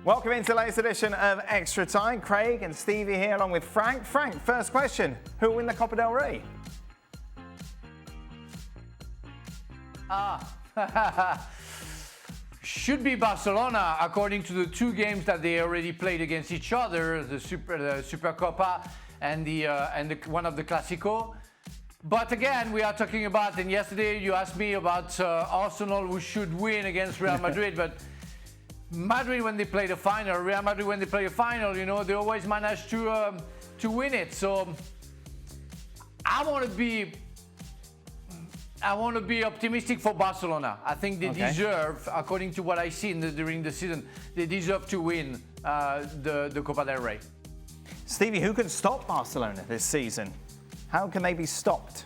Welcome into the latest edition of Extra Time. Craig and Stevie here along with Frank. Frank, first question. Who will win the Copa del Rey? Should be Barcelona, according to the two games that they already played against each other, the Supercopa and one of the Clásico. But again, we are talking about, and yesterday you asked me about Arsenal who should win against Real Madrid, but Madrid when they play the final, Real Madrid when they play the final, you know, they always manage to win it. So I want to be optimistic for Barcelona. I think they deserve, according to what I see during the season, they deserve to win the Copa del Rey. Stevie, who can stop Barcelona this season? How can they be stopped?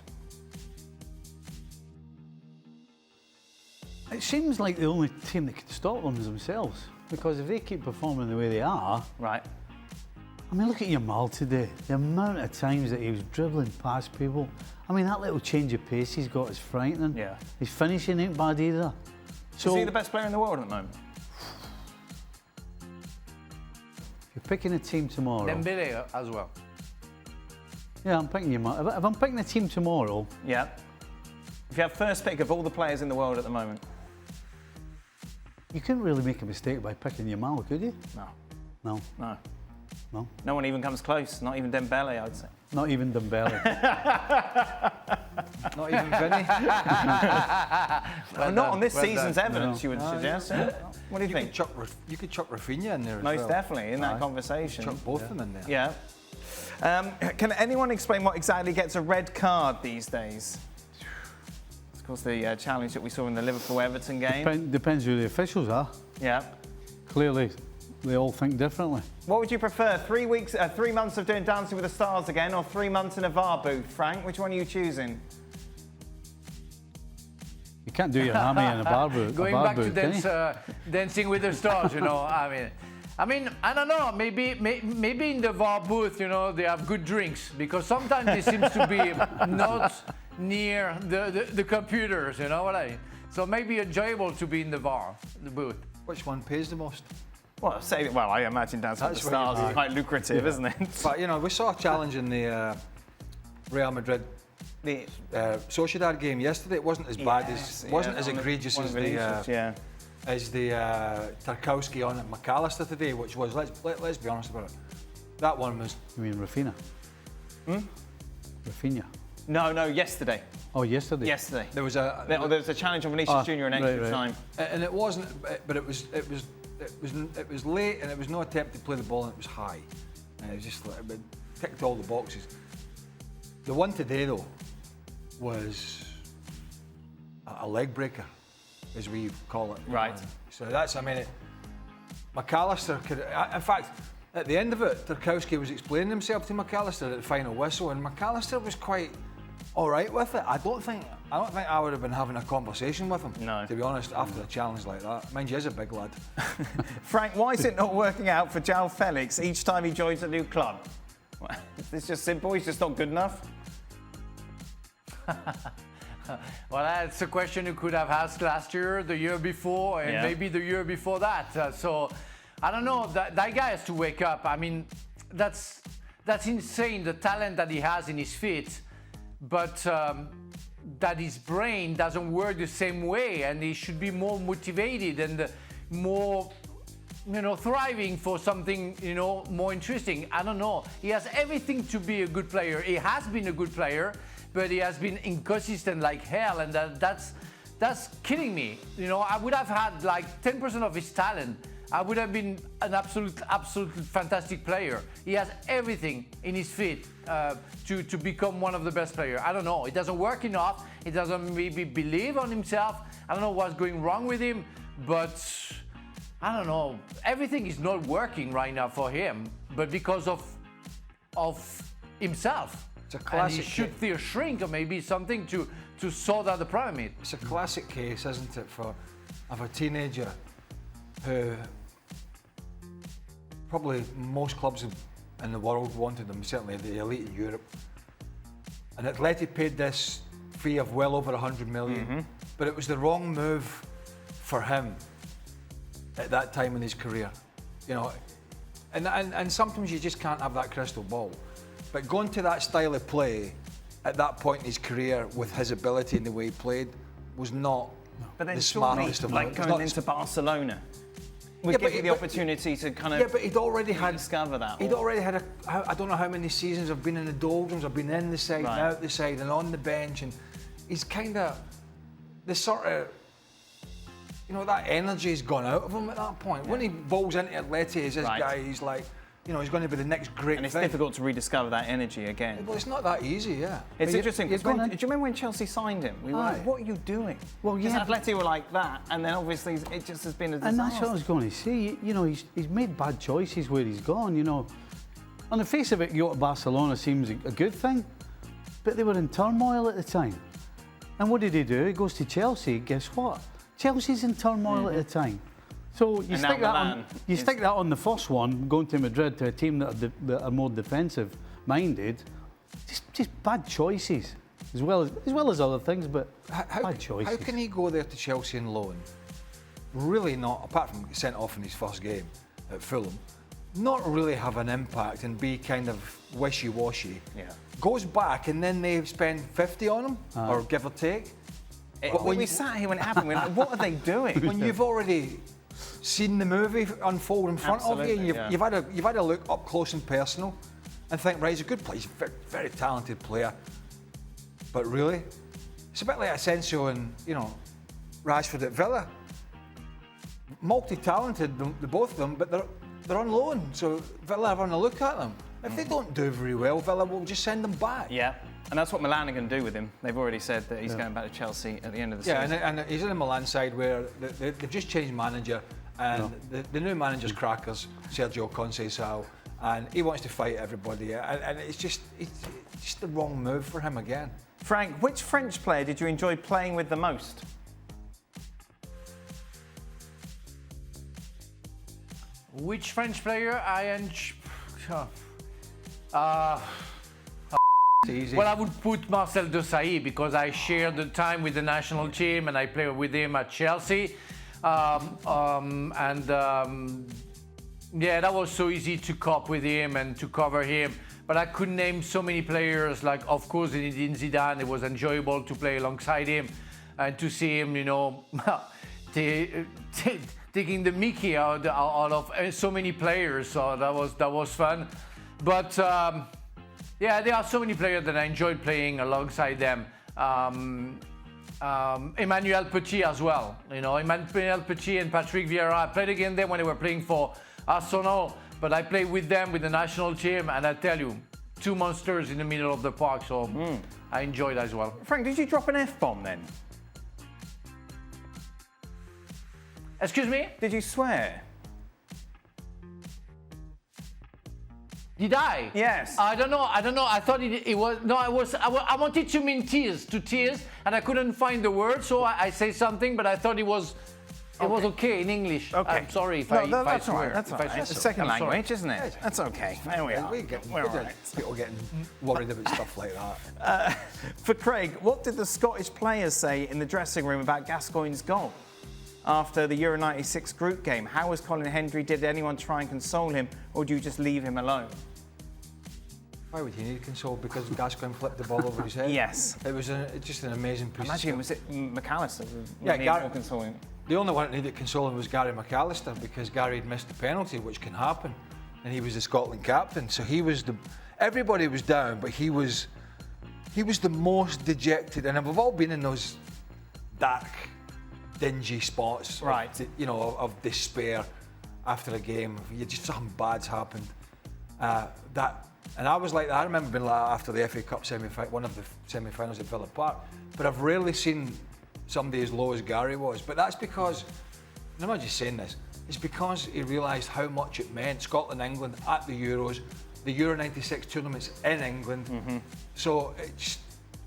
It seems like the only team that can stop them is themselves. Because if they keep performing the way they are... Right. I mean, look at Yamal today. The amount of times that he was dribbling past people. I mean, that little change of pace he's got is frightening. Yeah. His finishing ain't bad either. So, is he the best player in the world at the moment? If you're picking a team tomorrow... Dembele as well. Yeah, I'm picking Yamal. If I'm picking a team tomorrow... Yeah. If you have first pick of all the players in the world at the moment? You couldn't really make a mistake by picking Yamal, could you? No. No. No. No. No one even comes close. Not even Dembele, I'd say. Not even Dembele. Not even Vinny. Not on this season's evidence, you would suggest. What do you think? You could chuck Rafinha in there as Most well. definitely, in that conversation. Chuck both of them in there. Yeah. Can anyone explain what exactly gets a red card these days? Of course, the challenge that we saw in the Liverpool-Everton game. Depends who the officials are. Yeah. Clearly, they all think differently. What would you prefer, 3 months of doing Dancing with the Stars again, or 3 months in a VAR booth? Frank, which one are you choosing? You can't do your hammy in a bar booth. Going back to Dancing with the Stars, you know. I mean, I don't know. Maybe in the VAR booth, you know, they have good drinks because sometimes it seems to be not near the computers, you know what I mean? So maybe enjoyable to be in the booth. Which one pays the most? Well, I imagine Dancing with the Stars is quite lucrative, isn't it? But, you know, we saw a challenge in the Real Madrid Sociedad game yesterday. It wasn't as bad as, wasn't as egregious as the Tarkowski on at McAllister today, which was, let's be honest about it, that one was... You mean Rafinha? Rafinha? No, yesterday. Oh, yesterday? Yesterday. There was a challenge on Vinicius Junior in extra time. And it wasn't, but it was late, and it was no attempt to play the ball, and it was high. And it was just like, it ticked all the boxes. The one today, though, was a leg breaker, as we call it. Right. So that's, I mean, McAllister could, in fact, at the end of it, Tarkowski was explaining himself to McAllister at the final whistle, and McAllister was quite all right with it. I don't think I would have been having a conversation with him. No. To be honest, after a challenge like that. Mind you, he's a big lad. Frank, why is it not working out for João Felix each time he joins a new club? It's just simple. He's just not good enough. Well, that's a question you could have asked last year, the year before, and maybe the year before that. So, I don't know. That guy has to wake up. I mean, that's insane, the talent that he has in his feet, but that his brain doesn't work the same way, and he should be more motivated and more, you know, thriving for something, you know, more interesting. I don't know. He has everything to be a good player. He has been a good player, but he has been inconsistent like hell, and that's killing me. You know, I would have had like 10% of his talent. I would have been an absolutely fantastic player. He has everything in his feet to become one of the best players. I don't know. It doesn't work enough. He doesn't maybe believe on himself. I don't know what's going wrong with him, but I don't know. Everything is not working right now for him, but because of himself. It's a classic. And he should feel shrink or maybe something to sort out the problem. It's a classic case, isn't it, of a teenager who probably most clubs in the world wanted them, certainly the elite in Europe. And Atleti paid this fee of well over 100 million, but it was the wrong move for him at that time in his career. you know, and sometimes you just can't have that crystal ball. But going to that style of play at that point in his career with his ability and the way he played was not the smartest of all. Like going into Barcelona. Would give you the opportunity to kind of but he'd already discover that. He'd already had I don't know how many seasons I've been in the doldrums, I've been in the side and out the side and on the bench, and he's kind of the sort of, you know, that energy's gone out of him at that point. When he bowls into Atleti as this guy, he's like, you know, he's going to be the next great thing. And it's difficult to rediscover that energy again. Well, it's not that easy, yeah. It's interesting, because do you remember when Chelsea signed him? We were like, what are you doing? Well, yeah. Atleti were like that, and then obviously it just has been a disaster. And that's what I was going to say. You know, he's made bad choices where he's gone, you know. On the face of it, you go to Barcelona seems a good thing, but they were in turmoil at the time. And what did he do? He goes to Chelsea, guess what? Chelsea's in turmoil at the time. So you stick that on the first one, going to Madrid to a team that are more defensive minded. Just bad choices, as well as other things, but bad choices. How can he go there to Chelsea on loan? Really not, apart from sent off in his first game at Fulham, not really have an impact and be kind of wishy-washy. Yeah. Goes back and then they spend 50 on him, or give or take. But when we sat here when it happened, we were like, what are they doing? When you've already seen the movie unfold in front of you, and you've had a look up close and personal, and think, right, he's a good player, he's a very, very talented player, but really, it's a bit like Asensio and, you know, Rashford at Villa. Multi-talented, the both of them, but they're on loan, so Villa are having a look at them. If they don't do very well, Villa will just send them back. Yeah. And that's what Milan are going to do with him. They've already said that he's going back to Chelsea at the end of the season. Yeah, and he's in the Milan side where they've just changed manager, and the new manager's crackers, Sergio Conceição, and he wants to fight everybody, and it's just the wrong move for him again. Frank, which French player did you enjoy playing with the most? Which French player I enjoy? Well, I would put Marcel Desailly because I shared the time with the national team and I played with him at Chelsea. Yeah, that was so easy to cope with him and to cover him. But I could name so many players, like, of course, Zinedine Zidane. It was enjoyable to play alongside him and to see him, you know, taking the Mickey out of so many players. So that was fun. But yeah, there are so many players that I enjoyed playing alongside them. Emmanuel Petit as well. You know, Emmanuel Petit and Patrick Vieira. I played against them when they were playing for Arsenal, but I played with them with the national team, and I tell you, two monsters in the middle of the park. So I enjoyed that as well. Frank, did you drop an F-bomb then? Excuse me? Did you swear? Did I? Yes. I don't know. I thought it was. No, I wanted to mean tears, and I couldn't find the word, so I say something, but I thought it was okay in English. Okay. I'm sorry if I that's all swear. right. That's all right. It's a second language, isn't it? That's okay. There we are. We're all right. People getting worried about stuff like that. For Craig, what did the Scottish players say in the dressing room about Gascoigne's goal after the Euro 96 group game? How was Colin Hendry? Did anyone try and console him, or do you just leave him alone? Why would he need console? Because Gascoigne flipped the ball over his head? Yes. It was just an amazing piece of was it McAllister? Yeah, consoling. The only one that needed consoling was Gary McAllister, because Gary had missed the penalty, which can happen, and he was the Scotland captain. So he was everybody was down, but he was the most dejected. And we've all been in those dark, dingy spots, right? Of despair after a game. Something bad's happened. And I was like that. I remember being like that after the FA Cup one of the semi-finals at Villa Park. But I've rarely seen somebody as low as Gary was. But that's because, and I'm not just saying this, it's because he realised how much it meant. Scotland, England at the Euros, the Euro 96 tournaments in England. Mm-hmm. So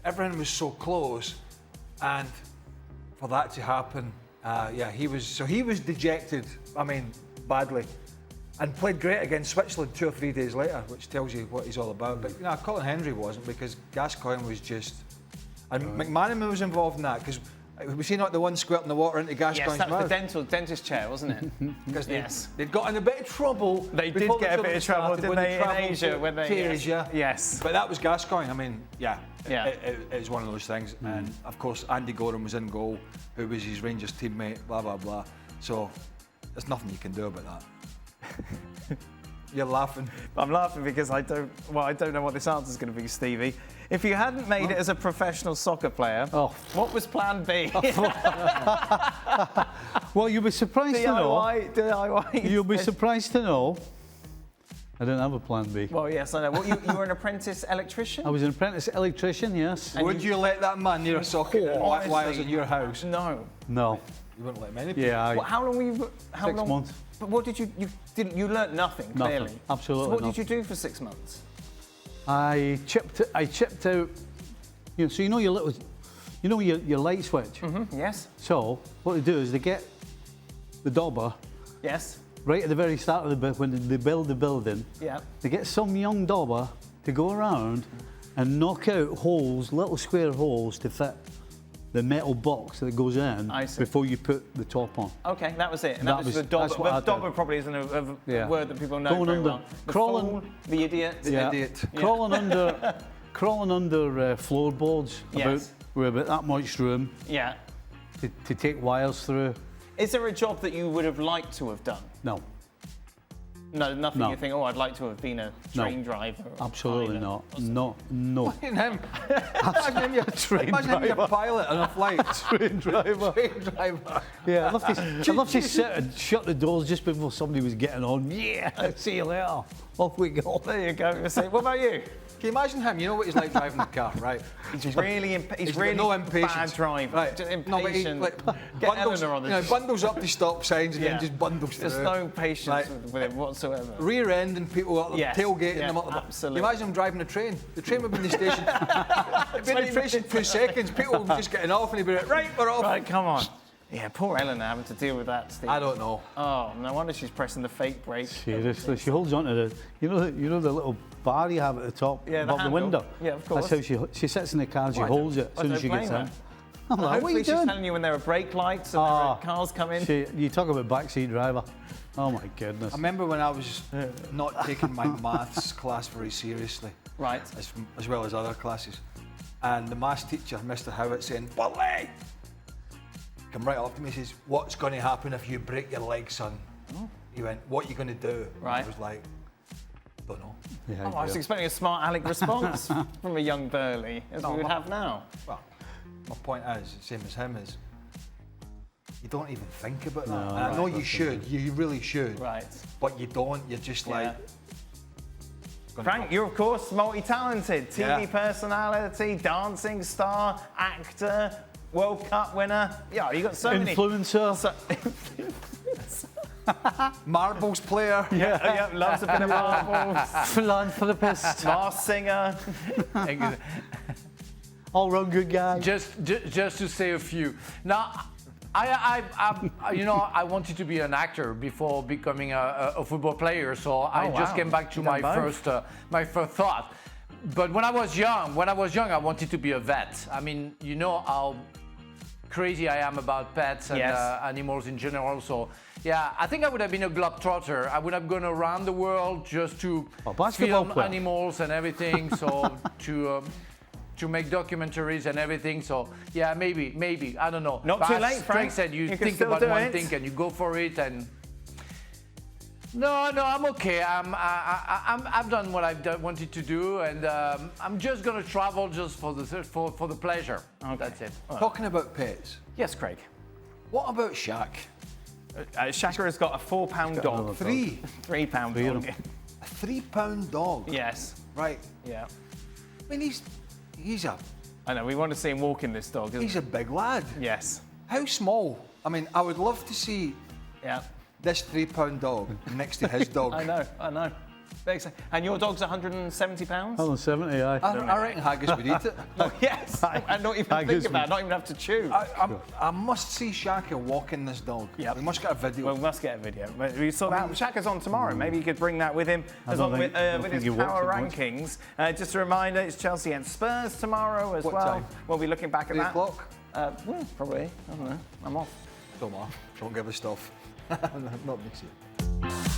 everything was so close, and for that to happen, he was dejected. I mean, badly. And played great against Switzerland 2 or 3 days later, which tells you what he's all about. But Colin Hendry wasn't, because Gascoigne was just... And McManaman was involved in that, because Was he not the one squirting the water into Gascoigne's Yes, that was mouth? the dentist chair, wasn't it? Because Yes. they'd got in a bit of trouble. They did before the get a bit of trouble, started, didn't when they, in travelled Asia? When they, to yes. Asia. Yes. But that was Gascoigne. I mean, yeah. Yeah. It's one of those things. And of course, Andy Gorham was in goal, who was his Rangers teammate, blah, blah, blah. So there's nothing you can do about that. You're laughing. I'm laughing because I don't know what this answer is going to be, Stevie. If you hadn't made it as a professional soccer player, what was plan B? Well, you'll be surprised to know. DIY. You'll be surprised to know. I didn't have a plan B. Well, yes, I know. Well, you were an apprentice electrician? I was an apprentice electrician, yes. Would you let that man near a socket while I was in your house? No. No. You wouldn't let many people. Yeah. Well, how long were you? 6 months. But what did you learnt nothing, clearly. Nothing. Absolutely So what nothing. did you do for 6 months? I chipped out. You know, so you know your little, you know your light switch. Yes. So what they do is they get the dauber Yes. right at the very start of the when they build the building. Yeah. They get some young dauber to go around and knock out holes, little square holes to fit the metal box that goes in I see. before you put the top on. Okay, that was it. And That that was was- the dauber. that's what I But did. dauber probably isn't a Yeah. word that people know Going very under- well. The crawling- fool, the idiot. Yeah. Idiot. Crawling under floorboards Yes. with about that much room Yeah. to take wires through. Is there a job that you would have liked to have done? No, No, nothing. No. You think, oh, I'd like to have been a train driver. Or absolutely pilot not. or something. No. Imagine him. Imagine you're imagine you're a pilot on a flight. Train driver. Train driver. Yeah, I'd love to sit and shut the doors just before somebody was getting on. Yeah, see you later. Off we go. There you go. What about you? Can you imagine him? You know what he's like driving the car, right? He's really, he's got really no impatience. bad driver. Right. Just No, but he, impatient. like, Get bundles, Eleanor on you the know, bundles up the stop signs and Yeah. then just bundles There's through. no patience Right. with him whatsoever. Rear-ending people up, Yes, tailgating yeah, them up. absolutely. You imagine him driving a train. The train would be in the station. It'd be in the station 2 seconds. People would be just getting off and he'd be like, right, we're off. Right, come on. Yeah, poor Eleanor having to deal with that, Steve. I don't know. Oh, no wonder she's pressing the fake brake. Seriously, she holds on to the, you know the little bar you have at the top Yeah, the above the handle. window. Yeah, of course. That's how she sits in the car and she Why, holds it as I soon as don't she gets blame in. her. I'm like, what are Hopefully you she's doing? telling you when there are brake lights and there are cars come in. You talk about backseat driver. Oh my goodness. I remember when I was not taking my maths class very seriously, Right. as well as other classes. And the maths teacher, Mr. Howitt, saying, Burley! Come right up to me and says, what's going to happen if you break your leg, son? He went, what are you going to do? Right. I was like, don't know. Yeah, Oh, I was expecting a smart aleck response from a young Burley, as we would have now. Well, my point is, the same as him, is you don't even think about that. And I know you should, you really should. Right. But you don't, you're just like... Frank, you're of course multi-talented. TV Yeah. personality, dancing star, actor, World Cup winner. Yeah, you got so many. Influencer. Marbles player. Yeah, loves a bit of marbles. Philanthropist. Masked singer. All round good guy. Just to say a few. Now, I wanted to be an actor before becoming a football player, so I just wow. came back to You've done my first thought. But when I was young, I wanted to be a vet. I mean, you know how crazy I am about pets and Yes. animals in general. So, yeah, I think I would have been a globetrotter. I would have gone around the world just to basketball film player. animals and everything. So to make documentaries and everything. So yeah, maybe I don't know. Not But too as late, Frank. said, you You can think still about do one it. thing and you go for it. And no, I'm okay. I've done what I've wanted to do, and I'm just gonna travel just for the pleasure. Okay. That's it. Talking about pets, Yes, Craig. what about Shaq? Shaka has got a £4 dog. Three. £3 dog. A £3 dog. Yes. Right. Yeah. I mean, he's I know, we want to see him walking this dog, isn't a big lad. we? Yes. How small? I mean, I would love to see Yeah. this £3 dog next to his dog. I know. Very exciting. And your dog's £170? 170, aye. I reckon Haggis would eat it. Oh, yes. And not even I think guess about it, not even have to chew. I must see Shaka walking this dog. Yep. We must get a video. Well, we must get a video. But we saw that. Shaka's on tomorrow. Maybe you could bring that with him I as don't well think- I don't with think his he watched power it much. rankings. Just a reminder, it's Chelsea and Spurs tomorrow as What well. time? We'll be looking back at 3 that. o'clock? Well, probably. I don't know. I'm off. Don't matter. Don't give us stuff. Not mix it.